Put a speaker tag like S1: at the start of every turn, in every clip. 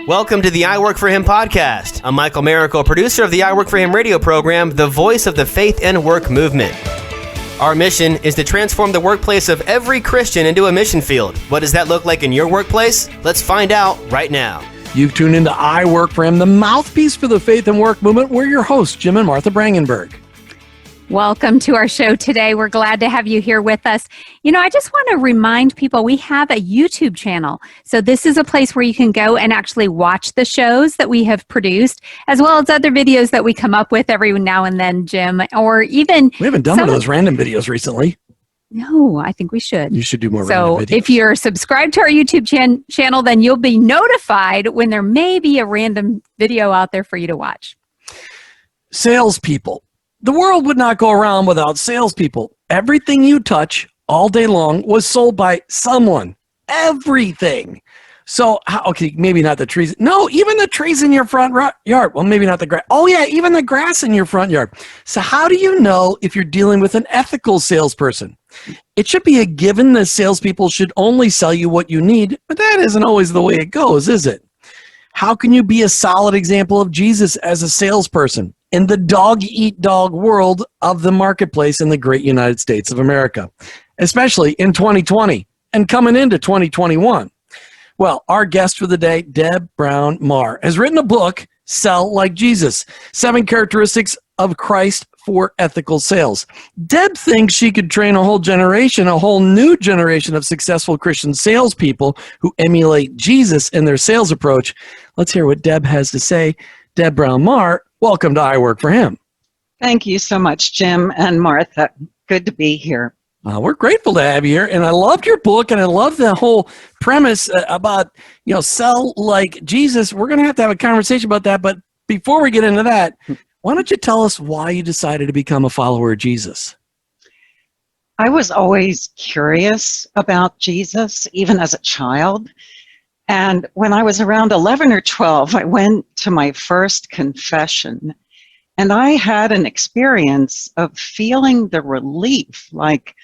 S1: Welcome to the I Work For Him podcast. I'm Michael Miracle, producer of the I Work For Him radio program, the voice of the faith and work movement. Our mission is to transform the workplace of every Christian into a mission field. What does that look like in your workplace? Let's find out right now.
S2: You've tuned into I Work For Him, the mouthpiece for the faith and work movement. We're your hosts, Jim and Martha Brangenberg.
S3: Welcome to our show today. We're glad to have you here with us. I just want to remind people we have a YouTube channel. So this is a place where you can go and actually watch the shows that we have produced, as well as other videos that we come up with every now and then, Jim, or even...
S2: We haven't done one of those random videos recently.
S3: No, I think we should.
S2: You should do more
S3: random
S2: videos.
S3: So if you're subscribed to our YouTube channel, then you'll be notified when there may be a random video out there for you to watch.
S2: Salespeople. The world would not go around without salespeople. Everything you touch all day long was sold by someone. Everything. So, okay, maybe not the trees. No, even the trees in your front yard. Well, maybe not the grass. Oh, yeah, even the grass in your front yard. So how do you know if you're dealing with an ethical salesperson? It should be a given that salespeople should only sell you what you need, but that isn't always the way it goes, is it? How can you be a solid example of Jesus as a salesperson in the dog-eat-dog world of the marketplace in the great United States of America, especially in 2020 and coming into 2021? Well, our guest for the day, Deb Brown Maher, has written a book, Sell Like Jesus, 7 Characteristics of Christ for Ethical Sales. Deb thinks she could train a whole new generation of successful Christian salespeople who emulate Jesus in their sales approach. Let's hear what Deb has to say. Deb Brown Maher, welcome to I Work For Him.
S4: Thank you so much, Jim and Martha. Good to be here.
S2: We're grateful to have you here, and I loved your book, and I love the whole premise about, sell like Jesus. We're going to have a conversation about that, but before we get into that, why don't you tell us why you decided to become a follower of Jesus?
S4: I was always curious about Jesus, even as a child. And when I was around 11 or 12, I went to my first confession. And I had an experience of feeling the relief, like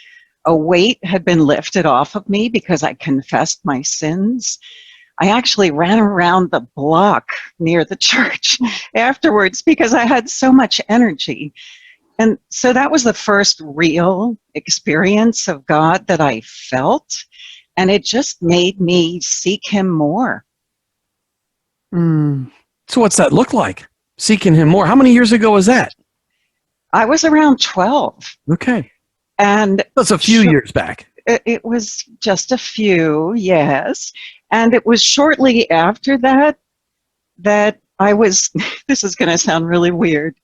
S4: a weight had been lifted off of me because I confessed my sins. I actually ran around the block near the church afterwards because I had so much energy. And so that was the first real experience of God that I felt. And it just made me seek Him more.
S2: So what's that look like? Seeking Him more. How many years ago was that?
S4: I was around 12.
S2: Okay.
S4: And
S2: that's a few years back.
S4: It was just a few, yes. And it was shortly after that I was, this is going to sound really weird,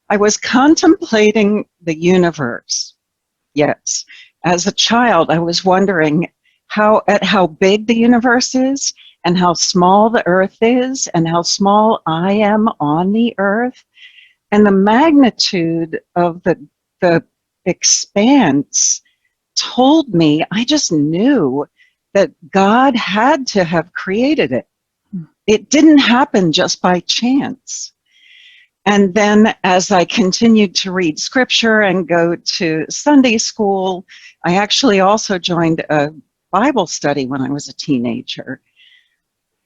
S4: I was contemplating the universe. Yes. As a child, I was wondering how big the universe is and how small the earth is and how small I am on the earth. And the magnitude of the expanse told me, I just knew that God had to have created it. It didn't happen just by chance. And then as I continued to read scripture and go to Sunday school, I actually also joined a Bible study when I was a teenager.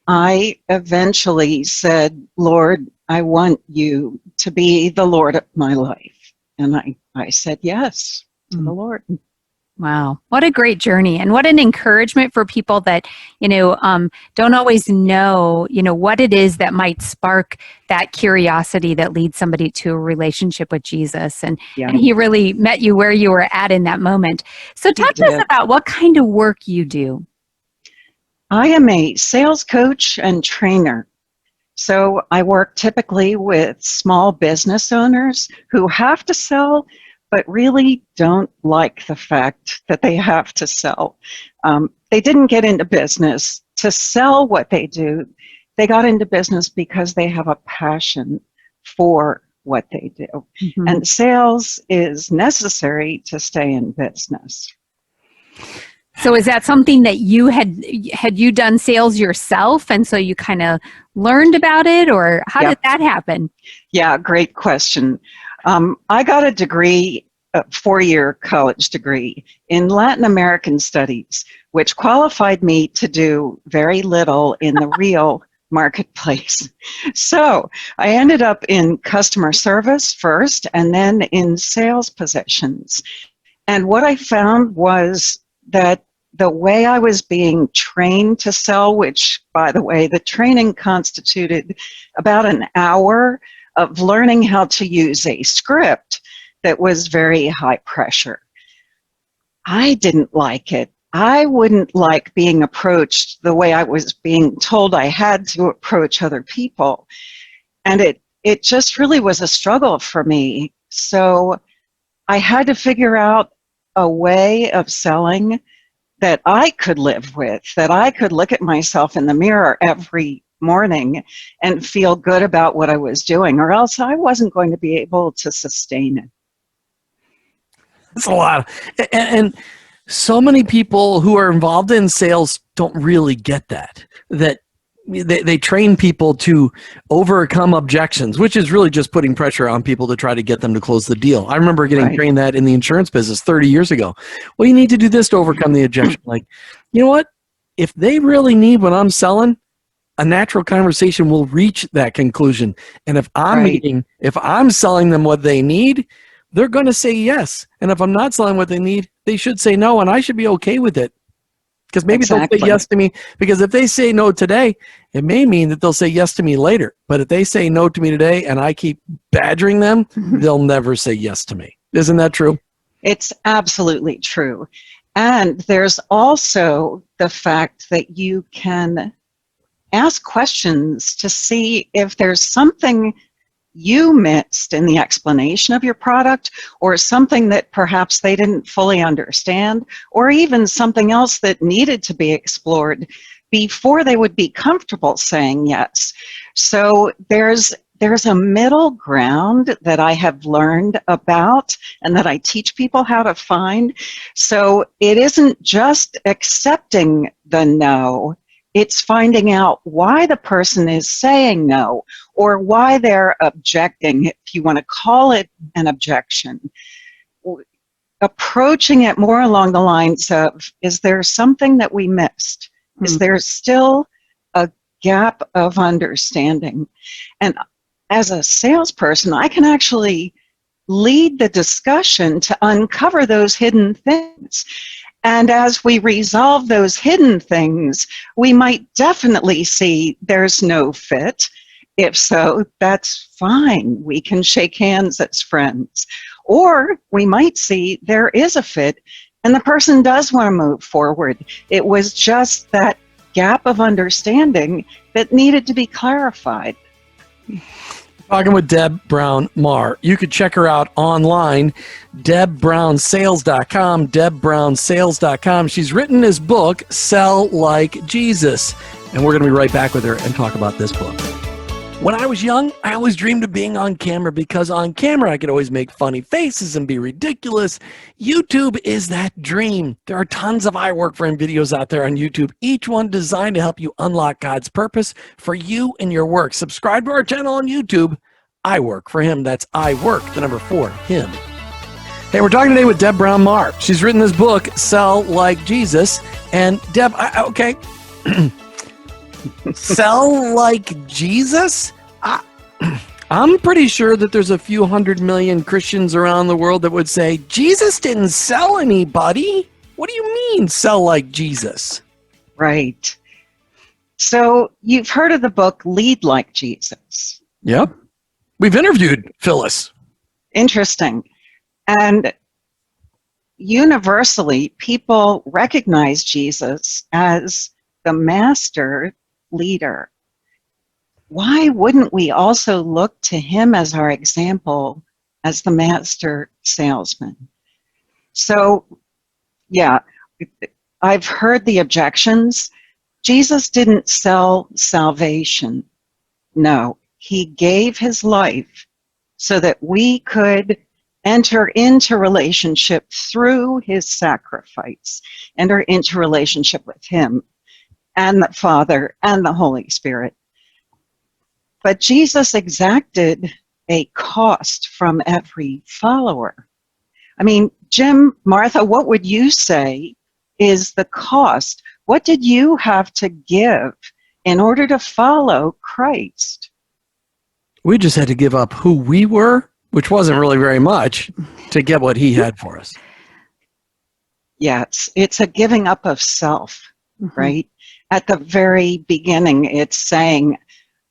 S4: I eventually said, Lord, I want you to be the Lord of my life. And I said yes to the Lord.
S3: Wow. What a great journey, and what an encouragement for people that, don't always know, what it is that might spark that curiosity that leads somebody to a relationship with Jesus. And He really met you where you were at in that moment. So talk to us about what kind of work you do.
S4: I am a sales coach and trainer. So I work typically with small business owners who have to sell, but really don't like the fact that they have to sell. They didn't get into business to sell what they do. They got into business because they have a passion for what they do. Mm-hmm. And sales is necessary to stay in business.
S3: So is that something that you had you done sales yourself, and so you kind of learned about it, or how did that happen?
S4: Yeah, great question. I got a degree, a 4-year college degree in Latin American studies, which qualified me to do very little in the real marketplace. So I ended up in customer service first and then in sales positions. And what I found was that the way I was being trained to sell, which, by the way, the training constituted about an hour of learning how to use a script that was very high pressure. I didn't like it. I wouldn't like being approached the way I was being told I had to approach other people. And it just really was a struggle for me. So I had to figure out a way of selling that I could live with, that I could look at myself in the mirror every morning and feel good about what I was doing, or else I wasn't going to be able to sustain it.
S2: That's a lot. And so many people who are involved in sales don't really get that they train people to overcome objections, which is really just putting pressure on people to try to get them to close the deal. I remember getting trained that in the insurance business 30 years ago. Well, you need to do this to overcome the objection. Like, you know what? If they really need what I'm selling, a natural conversation will reach that conclusion. And if I'm selling them what they need, they're going to say yes. And if I'm not selling what they need, they should say no, and I should be okay with it. Because maybe they'll say yes to me. Because if they say no today, it may mean that they'll say yes to me later. But if they say no to me today and I keep badgering them, they'll never say yes to me. Isn't that true?
S4: It's absolutely true. And there's also the fact that you can ask questions to see if there's something you missed in the explanation of your product, or something that perhaps they didn't fully understand, or even something else that needed to be explored before they would be comfortable saying yes. So there's a middle ground that I have learned about and that I teach people how to find. So it isn't just accepting the no, it's finding out why the person is saying no, or why they're objecting, if you want to call it an objection. Approaching it more along the lines of, is there something that we missed? Is there still a gap of understanding? And as a salesperson, I can actually lead the discussion to uncover those hidden things. And as we resolve those hidden things, we might definitely see there's no fit. If so, that's fine. We can shake hands as friends. Or we might see there is a fit and the person does want to move forward. It was just that gap of understanding that needed to be clarified.
S2: Talking with Deb Brown Maher. You could check her out online, DebBrownSales.com, DebBrownSales.com. She's written this book, Sell Like Jesus. And we're going to be right back with her and talk about this book. When I was young, I always dreamed of being on camera because on camera I could always make funny faces and be ridiculous. YouTube is that dream. There are tons of I Work for Him videos out there on YouTube, each one designed to help you unlock God's purpose for you and your work. Subscribe to our channel on YouTube, I Work for Him. That's I Work, the number 4, Him. Hey, we're talking today with Deb Brown Maher. She's written this book, Sell Like Jesus. And Deb, okay. Sell like Jesus? I'm pretty sure that there's a few 100 million Christians around the world that would say, Jesus didn't sell anybody. What do you mean, sell like Jesus?
S4: Right. So you've heard of the book, Lead Like Jesus.
S2: Yep. We've interviewed Phyllis.
S4: Interesting. And universally, people recognize Jesus as the master leader. Why wouldn't we also look to him as our example as the master salesman? So, yeah, I've heard the objections. Jesus didn't sell salvation. No, he gave his life so that we could enter into relationship through his sacrifice, enter into relationship with him and the Father and the Holy Spirit. But Jesus exacted a cost from every follower. I mean, Jim, Martha, what would you say is the cost? What did you have to give in order to follow Christ.
S2: We just had to give up who we were, which wasn't really very much, to get what he had for us.
S4: Yes, it's a giving up of self, right? At the very beginning, it's saying,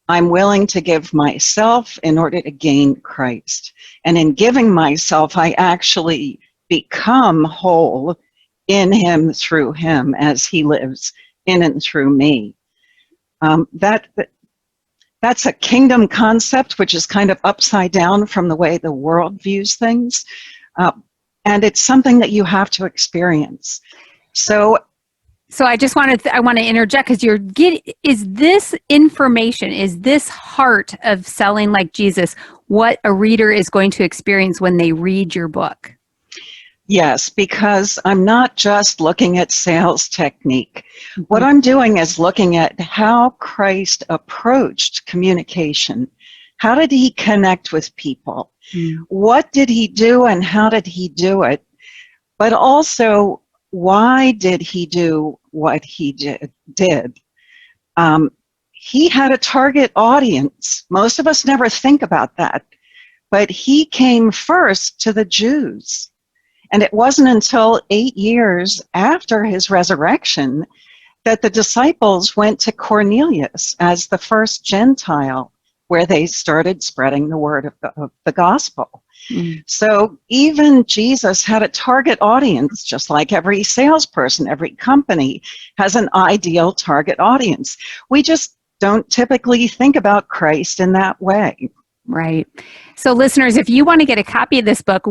S4: I'm willing to give myself in order to gain Christ. And in giving myself, I actually become whole in him, through him, as he lives in and through me. That's a kingdom concept, which is kind of upside down from the way the world views things. And it's something that you have to experience. So
S3: I just I want to interject, because is this information, is this heart of selling like Jesus what a reader is going to experience when they read your book?
S4: yes, because I'm not just looking at sales technique. What I'm doing is looking at how Christ approached communication. How did he connect with people? What did he do and how did he do it? But also, why did he do what he did? He had a target audience. Most of us never think about that. But he came first to the Jews. And it wasn't until 8 years after his resurrection that the disciples went to Cornelius as the first Gentile, where they started spreading the word of the gospel. So even Jesus had a target audience, just like every salesperson, every company has an ideal target audience. We just don't typically think about Christ in that way.
S3: Right. So listeners, if you want to get a copy of this book,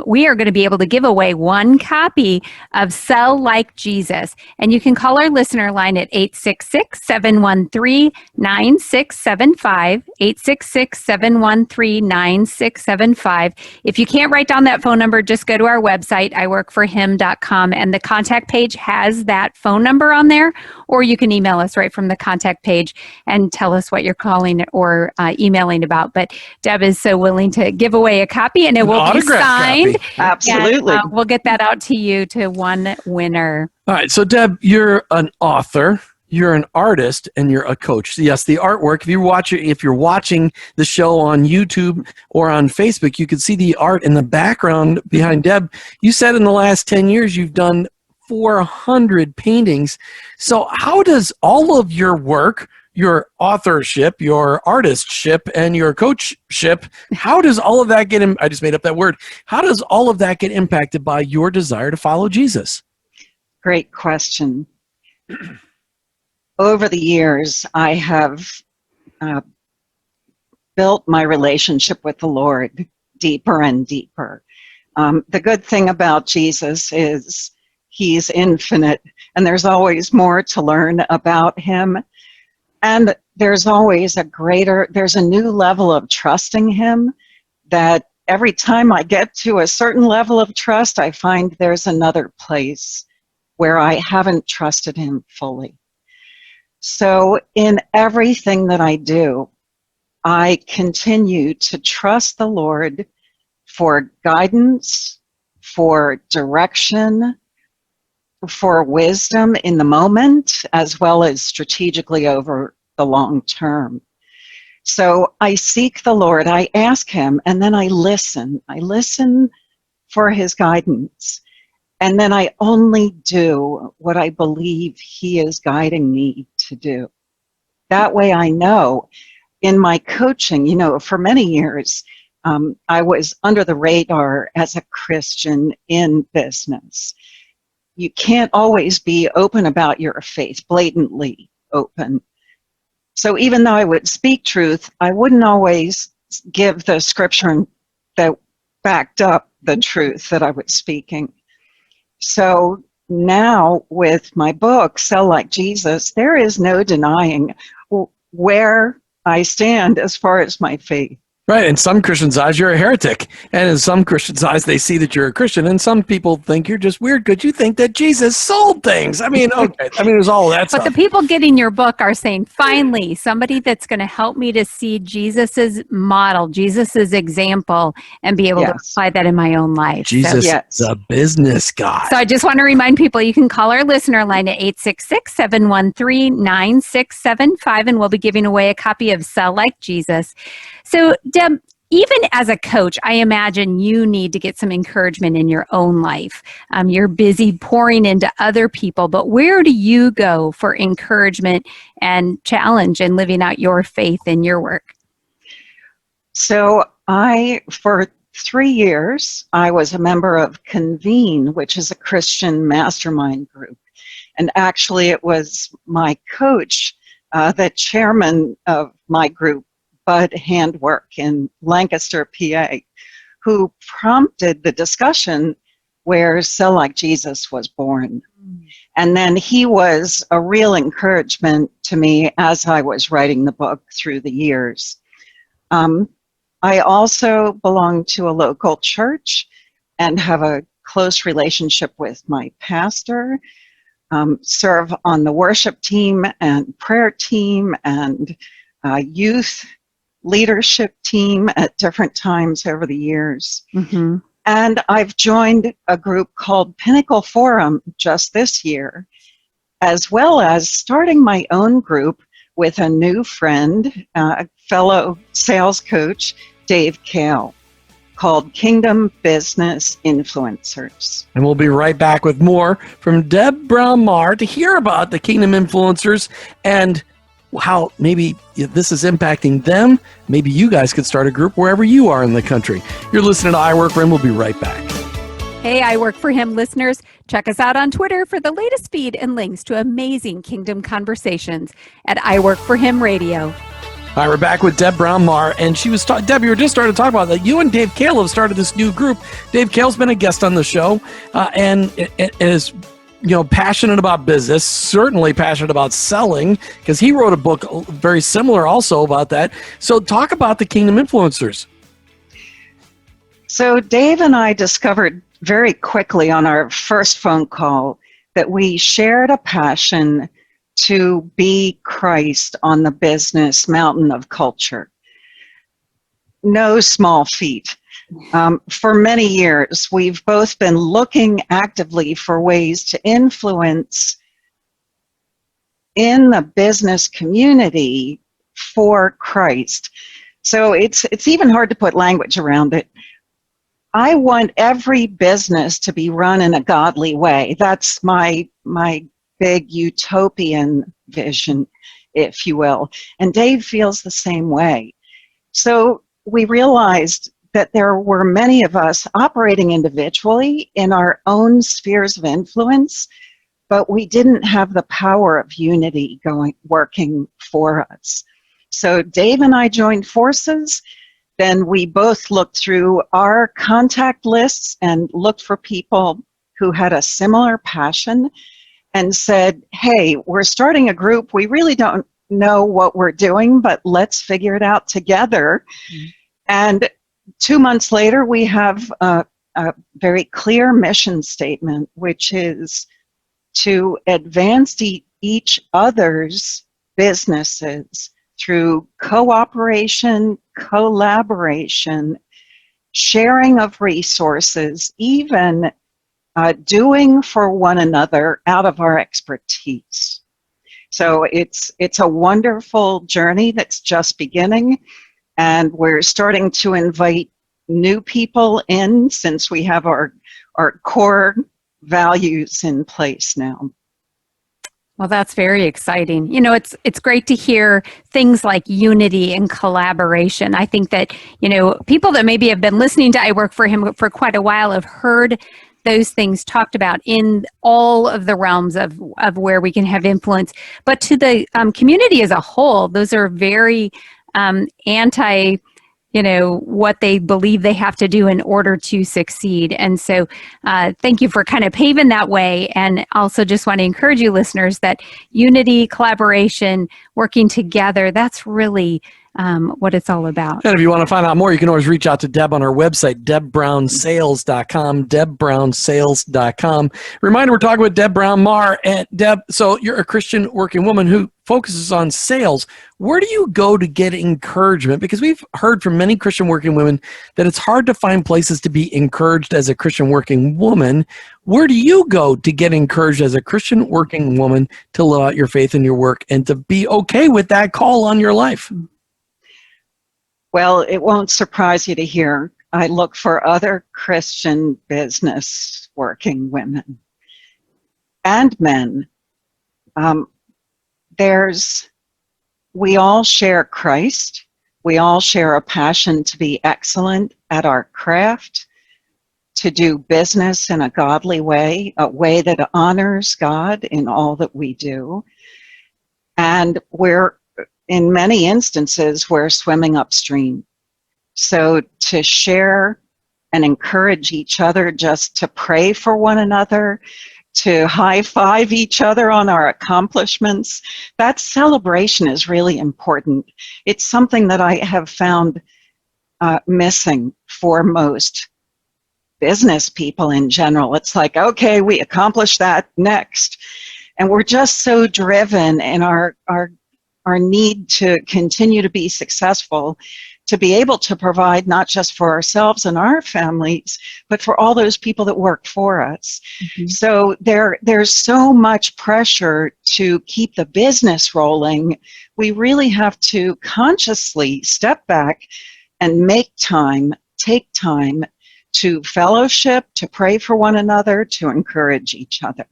S3: we are going to be able to give away one copy of Sell Like Jesus. And you can call our listener line at 866-713-9675, 866-713-9675. If you can't write down that phone number, just go to our website, iworkforhim.com, and the contact page has that phone number on there, or you can email us right from the contact page and tell us what you're calling or emailing about. But Deb is so willing to give away a copy, and it will be signed.
S4: Absolutely.
S3: And, we'll get that out to you, to one winner.
S2: All right. So, Deb, you're an author, you're an artist, and you're a coach. So yes, the artwork, if you're watching the show on YouTube or on Facebook, you can see the art in the background behind Deb. You said in the last 10 years you've done 400 paintings. So how does all of your work, your authorship, your artistship, and your coachship, how does all of that get, I just made up that word, how does all of that get impacted by your desire to follow Jesus?
S4: Great question. Over the years, I have built my relationship with the Lord deeper and deeper. The good thing about Jesus is he's infinite, and there's always more to learn about him. And there's always there's a new level of trusting him, that every time I get to a certain level of trust, I find there's another place where I haven't trusted him fully. So in everything that I do, I continue to trust the Lord for guidance, for direction, for wisdom in the moment, as well as strategically over the long term. So I seek the Lord, I ask him, and then I listen. I listen for his guidance. And then I only do what I believe he is guiding me to do. That way I know. In my coaching, for many years, I was under the radar as a Christian in business. You can't always be open about your faith, blatantly open. So even though I would speak truth, I wouldn't always give the scripture that backed up the truth that I was speaking. So now with my book, Sell Like Jesus, there is no denying where I stand as far as my faith.
S2: Right. In some Christians' eyes, you're a heretic. And in some Christians' eyes, they see that you're a Christian. And some people think you're just weird because you think that Jesus sold things. I mean, okay. I mean, there's all that
S3: But
S2: stuff.
S3: the people getting your book are saying, finally, somebody that's going to help me to see Jesus's model, Jesus's example, and be able to
S4: Yes.
S3: apply that in my own life.
S2: Jesus
S4: Yes.
S2: is a business guy.
S3: So I just want to remind people you can call our listener line at 866-713-9675, and we'll be giving away a copy of Sell Like Jesus. So, Deb, even as a coach, I imagine you need to get some encouragement in your own life. You're busy pouring into other people, but where do you go for encouragement and challenge in living out your faith in your work?
S4: So for 3 years, I was a member of Convene, which is a Christian mastermind group. And actually, it was my coach, the chairman of my group, Bud Handwork in Lancaster, PA, who prompted the discussion where Sell Like Jesus was born. And then he was a real encouragement to me as I was writing the book through the years. I also belong to a local church and have a close relationship with my pastor, serve on the worship team and prayer team and youth leadership team at different times over the years.
S3: Mm-hmm.
S4: And I've joined a group called Pinnacle Forum just this year, as well as starting my own group with a new friend, fellow sales coach, Dave Kale, called Kingdom Business Influencers.
S2: And we'll be right back with more from Deb Brown Maher to hear about the Kingdom Influencers and how maybe this is impacting them. Maybe you guys could start a group wherever you are in the country. You're listening to I Work For Him. We'll be right back.
S3: Hey, I Work For Him listeners. Check us out on Twitter for the latest feed and links to amazing Kingdom conversations at I Work For Him Radio.
S2: All right, we're back with Deb Brown Maher, and she was Deb, you were just starting to talk about that. You and Dave Kale have started this new group. Dave Kale's been a guest on the show, and is passionate about business, certainly passionate about selling, because he wrote a book very similar also about that. So talk about the Kingdom Influencers.
S4: So Dave and I discovered very quickly on our first phone call that we shared a passion to be Christ on the business mountain of culture. No small feat. For many years, we've both been looking actively for ways to influence in the business community for Christ. So it's even hard to put language around it. I want every business to be run in a godly way. That's my big utopian vision, if you will. And Dave feels the same way. So we realized that there were many of us operating individually in our own spheres of influence, but we didn't have the power of unity working for us. So Dave and I joined forces. Then we both looked through our contact lists and looked for people who had a similar passion and said, hey, we're starting a group. We really don't know what we're doing, but let's figure it out together. Mm-hmm. And 2 months later, we have a very clear mission statement, which is to advance each other's businesses through cooperation, collaboration, sharing of resources, even doing for one another out of our expertise. So it's a wonderful journey that's just beginning. And we're starting to invite new people in since we have our core values in place now.
S3: Well, that's very exciting. It's great to hear things like unity and collaboration. I think that, people that maybe have been listening to I Work For Him for quite a while have heard those things talked about in all of the realms of where we can have influence. But to the community as a whole, those are very anti, what they believe they have to do in order to succeed. And so thank you for kind of paving that way. And also just want to encourage you listeners that unity, collaboration, working together, that's really what it's all about.
S2: And if you want to find out more, you can always reach out to Deb on our website, debbrownsales.com, debbrownsales.com. Reminder, we're talking with Deb Brown Maher. And Deb, so you're a Christian working woman who focuses on sales. Where do you go to get encouragement? Because we've heard from many Christian working women that it's hard to find places to be encouraged as a Christian working woman. Where do you go to get encouraged as a Christian working woman to live out your faith in your work and to be okay with that call on your life?
S4: Well, it won't surprise you to hear I look for other Christian business working women and men. We all share Christ. We all share a passion to be excellent at our craft, to do business in a godly way, a way that honors God in all that we do. And in many instances, we're swimming upstream. So to share and encourage each other, just to pray for one another, to high five each other on our accomplishments, that celebration is really important. It's something that I have found missing for most business people in general. It's like, okay, we accomplished that, next. And we're just so driven in our need to continue to be successful, to be able to provide not just for ourselves and our families, but for all those people that work for us. Mm-hmm. So there's so much pressure to keep the business rolling. We really have to consciously step back and take time to fellowship, to pray for one another, to encourage each other.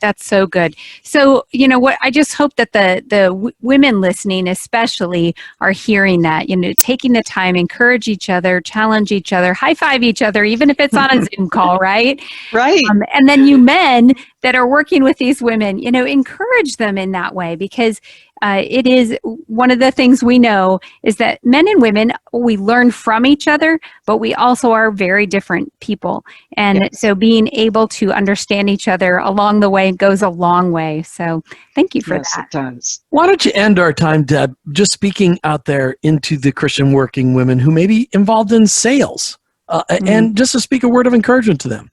S3: That's so good. So, you know what, I just hope that the women listening especially are hearing that, taking the time, encourage each other, challenge each other, high five each other, even if it's on a Zoom call, right?
S4: Right.
S3: And then you men that are working with these women, encourage them in that way, because it is one of the things we know is that men and women, we learn from each other, but we also are very different people. And yes. So being able to understand each other along the way goes a long way. So thank you for that.
S4: Yes, it does.
S2: Why don't you end our time, Deb, just speaking out there into the Christian working women who may be involved in sales, and just to speak a word of encouragement to them.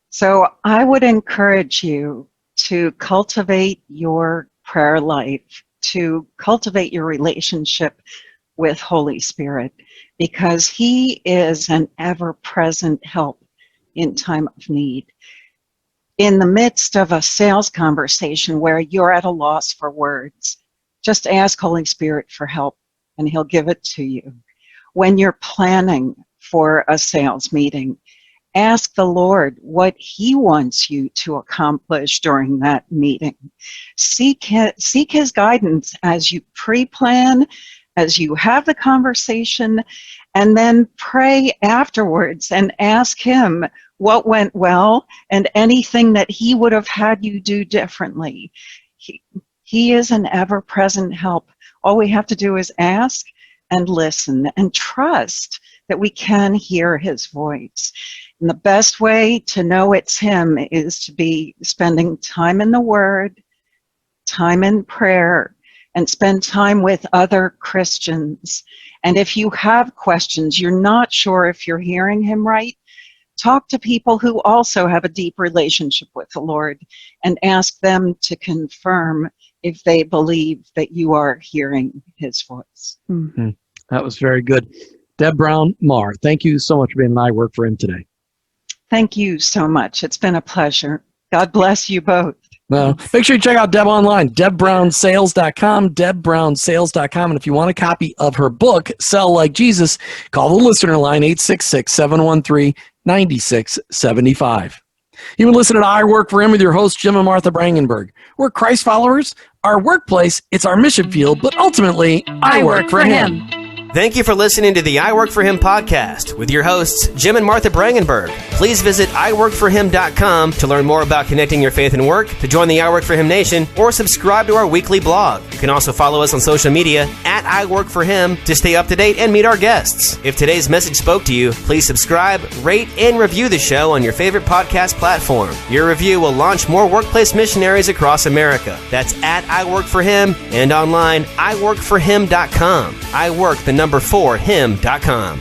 S4: So I would encourage you to cultivate your prayer life, to cultivate your relationship with Holy Spirit, because He is an ever-present help in time of need. In the midst of a sales conversation where you're at a loss for words, just ask Holy Spirit for help and He'll give it to you. When you're planning for a sales meeting, ask the Lord what He wants you to accomplish during that meeting. Seek His guidance as you pre-plan, as you have the conversation, and then pray afterwards and ask Him what went well and anything that He would have had you do differently. He is an ever-present help. All we have to do is ask and listen and trust that we can hear His voice. And the best way to know it's Him is to be spending time in the Word, time in prayer, and spend time with other Christians. And if you have questions, you're not sure if you're hearing Him right, talk to people who also have a deep relationship with the Lord and ask them to confirm if they believe that you are hearing His voice.
S2: Mm-hmm. That was very good. Deb Brown Maher, thank you so much for being an I Work for Him today.
S4: Thank you so much. It's been a pleasure. God bless you both.
S2: Well, make sure you check out Deb online, debbrownsales.com, debbrownsales.com. And if you want a copy of her book, Sell Like Jesus, call the listener line, 866-713-9675. You can listen to I Work for Him with your hosts, Jim and Martha Brangenberg. We're Christ followers. Our workplace, it's our mission field, but ultimately, I work for Him.
S1: Thank you for listening to the I Work For Him podcast with your hosts, Jim and Martha Brangenberg. Please visit iworkforhim.com to learn more about connecting your faith and work, to join the I Work For Him Nation, or subscribe to our weekly blog. You can also follow us on social media at I Work For Him to stay up to date and meet our guests. If today's message spoke to you, please subscribe, rate, and review the show on your favorite podcast platform. Your review will launch more workplace missionaries across America. That's at I Work For Him and online, iworkforhim.com. I work the number 4 him.com.